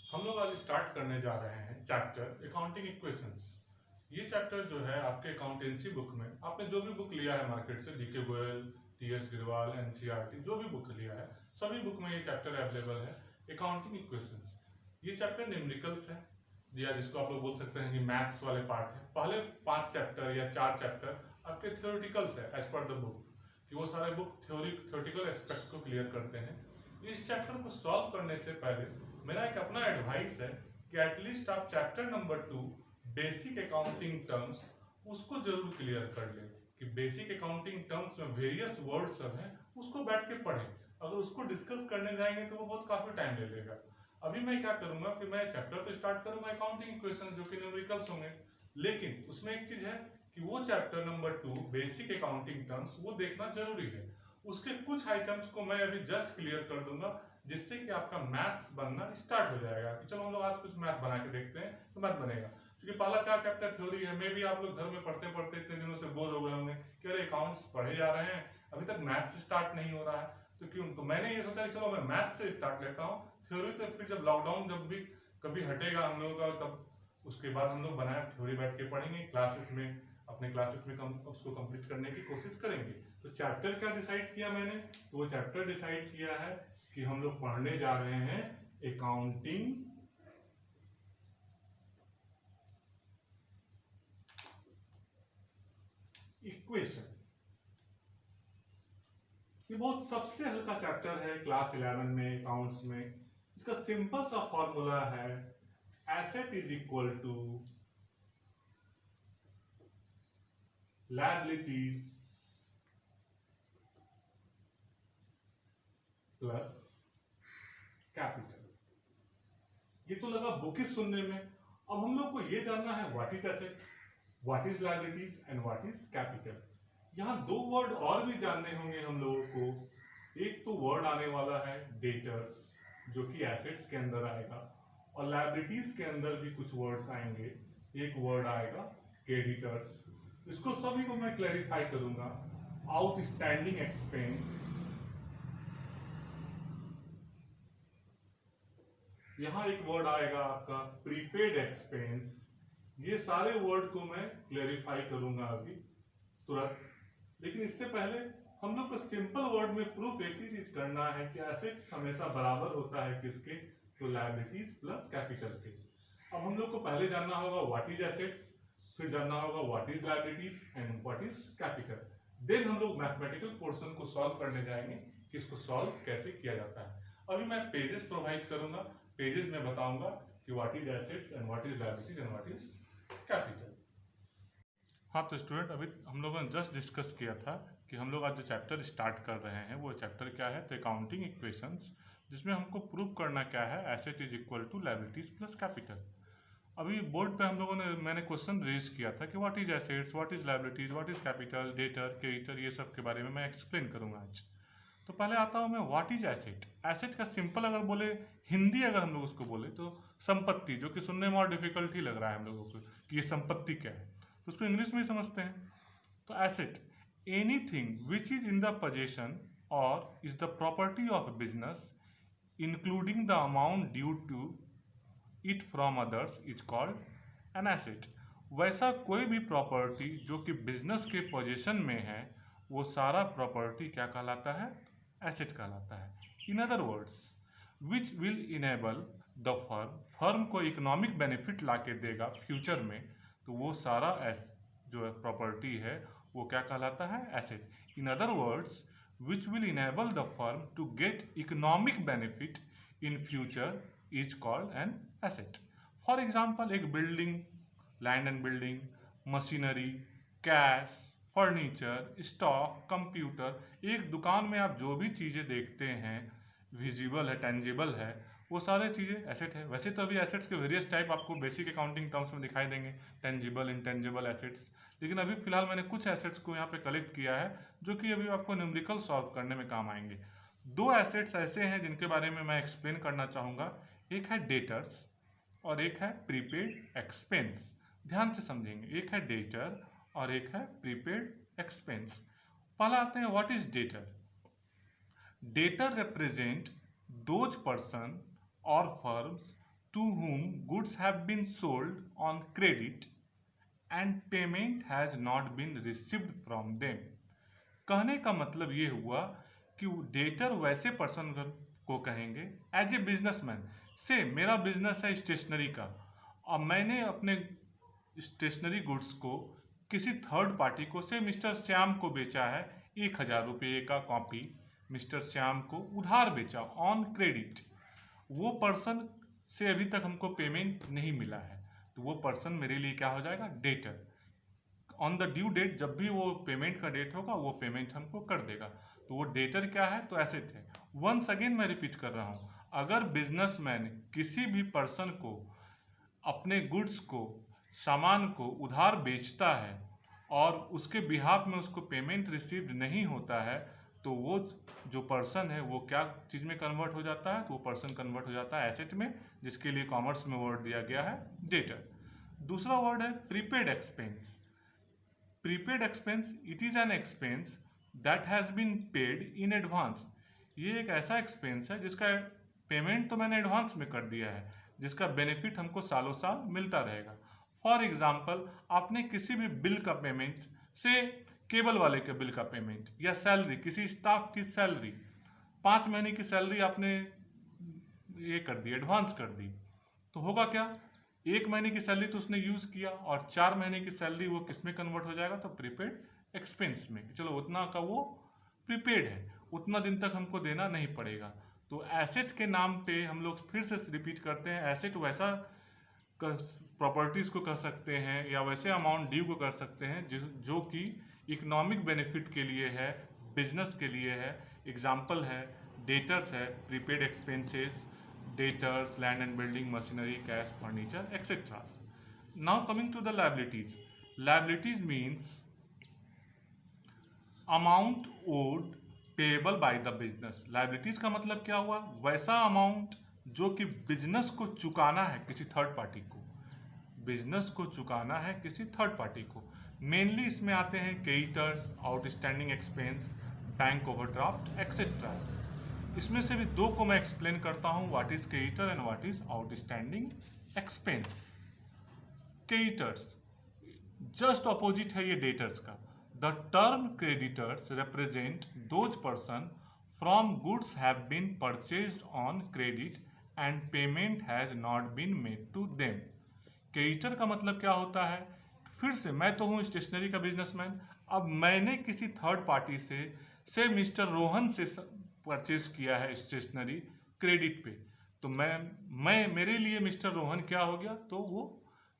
हम लोग आज स्टार्ट करने जा रहे हैं चैप्टर अकाउंटिंग इक्वेशंस। ये चैप्टर जो है आपके अकाउंटेंसी बुक में आपने जो भी बुक लिया है मार्केट से, डीके गोयल, टीएस गिरवाल, एनसीईआरटी, जो भी बुक लिया है सभी बुक में ये चैप्टर अवेलेबल है अकाउंटिंग इक्वेशंस। ये चैप्टर न्यूमेरिकल्स है या जिसको आप लोग बोल सकते हैं कि मैथ्स वाले पार्ट है। पहले 5 चैप्टर या 4 चैप्टर आपके थ्योरेटिकल्स है एज पर द बुक, कि वो सारे बुक थ्योरेटिकल एस्पेक्ट को क्लियर करते हैं। इस चैप्टर को सॉल्व करने से पहले मेरा एक अपना एडवाइस है कि एटलीस्ट आप chapter number 2 basic accounting terms उसको जरूर क्लियर कर लें। कि बेसिक अकाउंटिंग टर्म्स में वेरियस वर्ड्स सब हैं उसको बैठ के पढ़ें। अगर उसको डिस्कस करने जाएंगे तो वो बहुत काफ़ी टाइम ले लेगा। अभी मैं क्या करूंगा कि मैं चैप्टर तो स्टार्ट करूंगा अकाउंटिंग इक्वेशन जो कि न्यूमेरिकल्स होंगे, लेकिन उसमें एक चीज़ है कि वो chapter number 2 basic accounting terms वो देखना जरूरी है। उसके कुछ आइटम्स को मैं अभी जस्ट क्लियर कर दूंगा जिससे कि आपका मैथ्स बनना स्टार्ट हो जाएगा। कि चलो हम लोग आज कुछ मैथ बना के देखते हैं तो मैथ बनेगा। क्योंकि पहला 4 चैप्टर थ्योरी है, मे भी आप लोग घर में पढ़ते पढ़ते इतने दिनों से बोर हो गए होंगे कि अरे अकाउंट्स पढ़े जा रहे हैं अभी तक मैथ्स स्टार्ट नहीं हो रहा है। तो क्यों, तो मैंने ये सोचा कि चलो मैं मैथ्स से स्टार्ट लेता हूँ। थ्योरी तो फिर जब लॉकडाउन जब भी कभी हटेगा हम लोगों का तब उसके बाद हम लोग बनाए थ्योरी बैठ के पढ़ेंगे क्लासेस में, अपने क्लासेस में उसको कंप्लीट करने की कोशिश करेंगे। तो चैप्टर क्या डिसाइड किया मैंने, तो वो चैप्टर डिसाइड किया है कि हम लोग पढ़ने जा रहे हैं अकाउंटिंग इक्वेशन। ये बहुत सबसे हल्का चैप्टर है क्लास 11 में अकाउंट्स में। इसका सिंपल सा फॉर्मूला है asset is equal to liabilities plus capital. ये तो लगा बुकिश सुनने में। अब हम लोग को ये जानना है what is asset, what is liabilities and what is capital. यहाँ 2 वर्ड और भी जानने होंगे हम लोगों को। एक तो वर्ड आने वाला है डेटर्स जो कि एसेट्स के अंदर आएगा, और लायबिलिटीज के अंदर भी कुछ वर्ड्स आएंगे। एक वर्ड आएगा क्रेडिटर्स, इसको सभी को मैं क्लैरिफाई करूंगा। आउटस्टैंडिंग एक्सपेंस, यहाँ एक वर्ड आएगा आपका प्रीपेड एक्सपेंस। ये सारे वर्ड को मैं क्लैरिफाई करूंगा अभी तुरंत। लेकिन इससे पहले हम लोग को सिंपल वर्ड में प्रूफ एक ही चीज करना है कि एसेट्स हमेशा बराबर होता है किसके, तो लायबिलिटीज प्लस कैपिटल के। अब हम लोग को पहले जानना होगा व्हाट इज एसेट्स, फिर जानना होगा what is liabilities and what is capital. Then हम लोग मैथमेटिकल पोर्शन को सॉल्व करने जाएंगे कि इसको सॉल्व कैसे किया जाता है। अभी मैं पेजेस प्रोवाइड करूंगा, पेजेस में बताऊंगा कि what is assets and what is liabilities and what is capital. हाँ तो स्टूडेंट, अभी हम लोगों ने जस्ट डिस्कस किया था कि हम लोग आज जो चैप्टर स्टार्ट कर रहे हैं वो चैप्टर क्या है, तो अकाउंटिंग इक्वेशंस, जिसमें हमको प्रूफ करना क्या है, asset is equal to liabilities plus capital. अभी बोर्ड पे हम लोगों ने मैंने क्वेश्चन रेज किया था कि what is assets, what is liabilities, what is capital, debtor, creditor, ये सब के बारे में मैं एक्सप्लेन करूंगा आज। तो पहले आता हूँ मैं व्हाट इज एसेट। एसेट का सिंपल अगर बोले, हिंदी अगर हम लोग उसको बोले तो संपत्ति, जो कि सुनने में और डिफिकल्ट ही लग रहा है हम लोगों को कि ये संपत्ति क्या है, तो उसको इंग्लिश में ही समझते हैं। तो asset anything which is in the possession और is the property of business including the amount due to it from others is called an asset. वैसा कोई भी प्रॉपर्टी जो कि बिजनेस के पोजीशन में है वो सारा प्रॉपर्टी क्या कहलाता है, एसेट कहलाता है। इन other words, which will enable the firm, firm को इकोनॉमिक बेनिफिट ला के देगा फ्यूचर में, तो वो सारा जो प्रॉपर्टी है वो क्या कहलाता है, asset. In other words, which will enable the firm to get economic benefit in future is called an asset. For example, एक building, land and building, machinery, cash, furniture, stock, computer, एक दुकान में आप जो भी चीज़ें देखते हैं विजिबल है, टेंजिबल है, वो सारे चीज़ें एसेट है। वैसे तो अभी एसेट्स के वेरियस टाइप आपको बेसिक अकाउंटिंग टर्म्स में दिखाई देंगे, टेंजिबल, इंटेंजिबल एसेट्स, लेकिन अभी फिलहाल मैंने कुछ एसेट्स को यहाँ पे कलेक्ट किया है जो कि अभी आपको न्यूमेरिकल सॉल्व करने में काम आएंगे। 2 एसेट्स ऐसे हैं जिनके बारे में मैं एक्सप्लेन करना चाहूँगा। एक है डेटर्स और एक है प्रीपेड एक्सपेंस। ध्यान से समझेंगे, एक है डेटर और एक है प्रीपेड एक्सपेंस। पहला आते हैं what is debtor. Debtor represent those person और firms to whom goods have been sold on credit and payment has not been received from them। कहने का मतलब ये हुआ कि डेटर वैसे पर्सन को कहेंगे एज ए बिजनेसमैन से मेरा बिजनेस है स्टेशनरी का और मैंने अपने स्टेशनरी गुड्स को किसी थर्ड पार्टी को से मिस्टर श्याम को बेचा है 1000 रुपये का कॉपी मिस्टर श्याम को उधार बेचा ऑन क्रेडिट। वो पर्सन से अभी तक हमको पेमेंट नहीं मिला है तो वो पर्सन मेरे लिए क्या हो जाएगा debtor. On the due date जब भी वो पेमेंट का डेट होगा वो पेमेंट हमको कर देगा तो वो डेटर क्या है तो एसेट है। वंस अगेन मैं रिपीट कर रहा हूँ, अगर बिजनेसमैन किसी भी पर्सन को अपने गुड्स को सामान को उधार बेचता है और उसके बिहाफ में उसको पेमेंट रिसीव्ड नहीं होता है तो वो जो पर्सन है वो क्या चीज़ में कन्वर्ट हो जाता है तो वो पर्सन कन्वर्ट हो जाता है एसेट में, जिसके लिए कॉमर्स में वर्ड दिया गया है डेटर। दूसरा वर्ड है prepaid expense. Prepaid expense it is an expense that has been paid in advance. ये एक ऐसा एक्सपेंस है जिसका पेमेंट तो मैंने एडवांस में कर दिया है, जिसका बेनिफिट हमको सालों साल मिलता रहेगा। फॉर एग्जाम्पल, आपने किसी भी बिल का पेमेंट से केबल वाले के बिल का पेमेंट या सैलरी, किसी स्टाफ की सैलरी 5 महीने की सैलरी आपने ये कर दी, एडवांस कर दी, तो होगा क्या 1 महीने की सैलरी तो उसने यूज़ किया और 4 महीने की सैलरी वो किस में कन्वर्ट हो जाएगा तो प्रीपेड एक्सपेंस में। चलो उतना का वो प्रीपेड है, उतना दिन तक हमको देना नहीं पड़ेगा। तो एसेट के नाम पे हम लोग फिर से रिपीट करते हैं, एसेट वैसा प्रॉपर्टीज़ को कर सकते हैं या वैसे अमाउंट ड्यू को कर सकते हैं जो कि इकोनॉमिक बेनिफिट के लिए है, बिजनेस के लिए है। एग्जाम्पल है डेटर्स है, prepaid expenses, debtors, land and building, machinery, cash, furniture etcetera. Now coming to the liabilities. Liabilities means amount owed payable by the business. Liabilities का मतलब क्या हुआ, वैसा अमाउंट जो कि बिजनेस को चुकाना है किसी थर्ड पार्टी को, बिजनेस को चुकाना है किसी थर्ड पार्टी को। मेनली इसमें आते हैं creditors, outstanding expense, bank overdraft etcetera. इसमें से भी 2 को मैं एक्सप्लेन करता हूं, what is creditor and what is outstanding expense. Creditors just opposite है ये डेटर्स का। The term creditors represent those person from goods have been purchased on credit and payment has not been made to them. Creditor का मतलब क्या होता है, फिर से मैं तो हूँ स्टेशनरी का बिजनेसमैन, अब मैंने किसी थर्ड पार्टी से मिस्टर रोहन से परचेज किया है स्टेशनरी क्रेडिट पे, तो मैं मेरे लिए मिस्टर रोहन क्या हो गया तो वो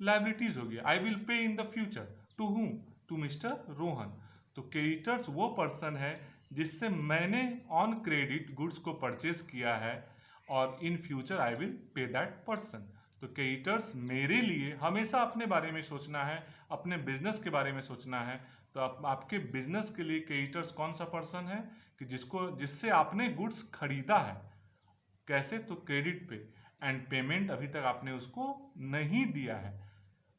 लायबिलिटीज हो गया। I will pay in the future to whom, to mister Rohan. तो क्रेडिटर्स वो पर्सन है जिससे मैंने ऑन क्रेडिट गुड्स को परचेज किया है और in future I will pay that person. तो क्रेडिटर्स मेरे लिए हमेशा अपने बारे में सोचना है, अपने बिजनेस के बारे में सोचना है। तो आपके बिजनेस के लिए क्रेडिटर्स कौन सा पर्सन है कि जिससे आपने गुड्स खरीदा है, कैसे तो क्रेडिट पे, एंड पेमेंट अभी तक आपने उसको नहीं दिया है।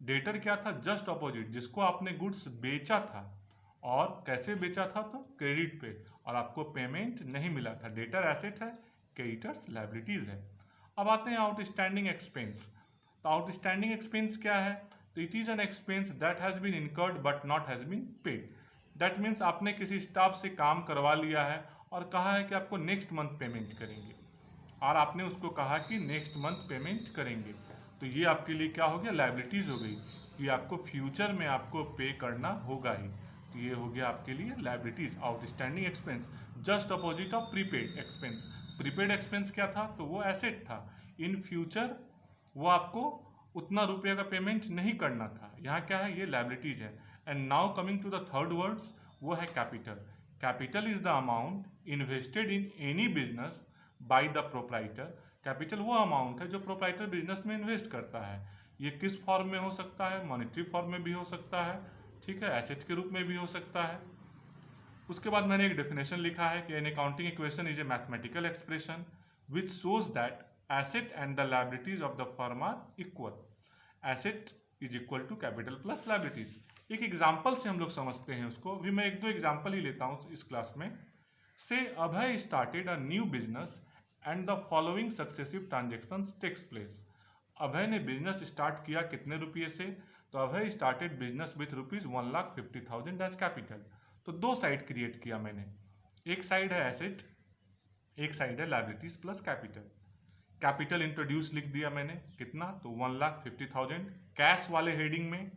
डेटर क्या था, जस्ट अपोजिट, जिसको आपने गुड्स बेचा था और कैसे बेचा था तो क्रेडिट पे, और आपको पेमेंट नहीं मिला था। डेटर एसेट है, क्रेडिटर्स लायबिलिटीज है। अब आते हैं आउटस्टैंडिंग एक्सपेंस। तो आउटस्टैंडिंग एक्सपेंस क्या है, तो it is an expense that has been incurred but not has been paid. That means आपने किसी स्टाफ से काम करवा लिया है और कहा है कि आपको नेक्स्ट मंथ पेमेंट करेंगे, और आपने उसको कहा कि नेक्स्ट मंथ पेमेंट करेंगे, तो ये आपके लिए क्या हो गया, लायबिलिटीज हो गई कि आपको फ्यूचर में आपको पे करना होगा ही। तो ये हो गया आपके लिए liabilities, outstanding expense, just opposite of prepaid expense. Prepaid expense क्या था तो वो एसेट था, इन फ्यूचर वो आपको उतना रुपये का पेमेंट नहीं करना था। यहाँ क्या है, ये लायबिलिटीज है। And now coming to the third words, वो है capital. Capital is the amount invested in any business by the proprietor. Capital वो अमाउंट है जो प्रोप्राइटर बिजनेस में इन्वेस्ट करता है। ये किस फॉर्म में हो सकता है, मॉनेटरी फॉर्म में भी हो सकता है, ठीक है, एसेट के रूप में भी हो सकता है। उसके बाद मैंने एक डेफिनेशन लिखा है कि an accounting equation is a mathematical expression which shows that asset and the liabilities of the firm are equal. Asset is equal to capital plus liabilities. एक एग्जाम्पल से हम लोग समझते हैं उसको, भी मैं 1-2 एग्जाम्पल ही लेता हूँ इस क्लास में। से Abhay started a new business and the following successive transactions takes place. Abhay ने बिजनेस स्टार्ट किया कितने रुपये से, तो Abhay started business with ₹1,50,000 as capital. तो दो साइड क्रिएट किया मैंने, एक साइड है एसेट, एक साइड है liabilities plus capital. Capital introduce लिख दिया मैंने, कितना, तो 1,50,000 कैश वाले हेडिंग में,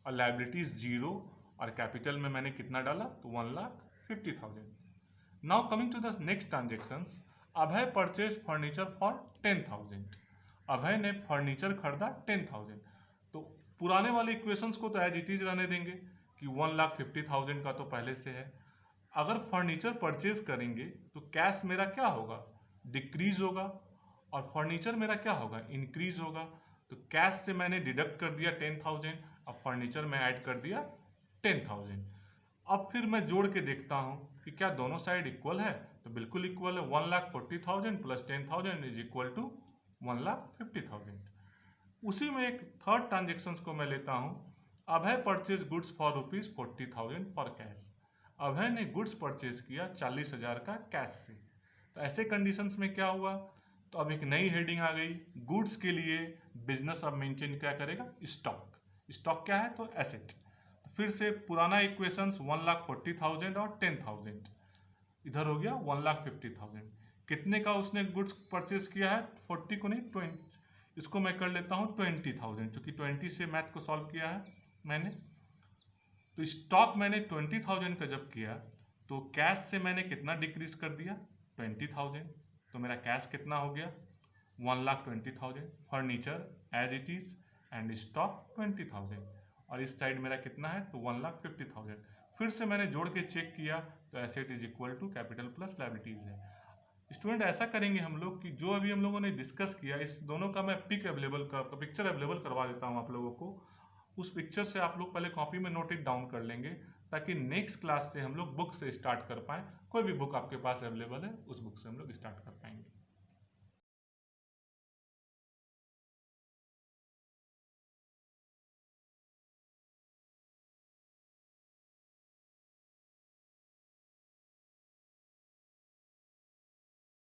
और लायबिलिटीज 0, और कैपिटल में मैंने कितना डाला, तो 1,50,000। Now coming to the next transactions, Abhay purchase furniture for 10,000। Abhay ने फर्नीचर खरीदा 10,000। तो पुराने वाले इक्वेशंस को तो एज इट इज रहने देंगे कि 1,50,000 का तो पहले से है। अगर फर्नीचर परचेज करेंगे तो कैश मेरा क्या होगा, डिक्रीज होगा, और फर्नीचर मेरा क्या होगा, इंक्रीज होगा। तो कैश से मैंने डिडक्ट कर दिया 10,000, और फर्नीचर में ऐड कर दिया 10,000। अब फिर मैं जोड़ के देखता हूँ कि क्या दोनों साइड इक्वल है, तो बिल्कुल इक्वल है। 1,40,000 प्लस 10,000 इज इक्वल टू 1,50,000। उसी में एक थर्ड ट्रांजेक्शन को मैं लेता हूँ, Abhay purchase goods for ₹40,000 for cash. Abhay ने गुड्स परचेज किया 40,000 का कैश से। तो ऐसे कंडीशंस में क्या हुआ, तो अब एक नई हेडिंग आ गई, गुड्स के लिए बिजनेस अब मेंटेन क्या करेगा, स्टॉक। स्टॉक क्या है, तो एसेट। तो फिर से पुराना इक्वेशंस 1,40,000 और 10,000 इधर हो गया 1,50,000। कितने का उसने गुड्स परचेज किया है, 40 को नहीं 20, इसको मैं कर लेता हूँ 20,000, क्योंकि 20 से मैथ को सॉल्व किया है मैंने। तो स्टॉक मैंने 20,000 का जब किया तो कैश से मैंने कितना डिक्रीज कर दिया, 20,000। तो मेरा कैश कितना हो गया, 1,20,000। Furniture as it is and stock 20,000, और इस साइड मेरा कितना है, तो 1,50,000। फिर से मैंने जोड़ के चेक किया तो asset is equal to capital plus liabilities है। स्टूडेंट ऐसा करेंगे हम लोग कि जो अभी हम लोगों ने डिस्कस किया, इस दोनों का मैं पिक्चर अवेलेबल करवा देता हूँ आप लोगों को। उस पिक्चर से आप लोग पहले कॉपी में नोट इट डाउन कर लेंगे, ताकि नेक्स्ट क्लास से हम लोग बुक से स्टार्ट कर पाएँ। कोई भी बुक आपके पास अवेलेबल है, उस बुक से हम लोग स्टार्ट कर पाएंगे।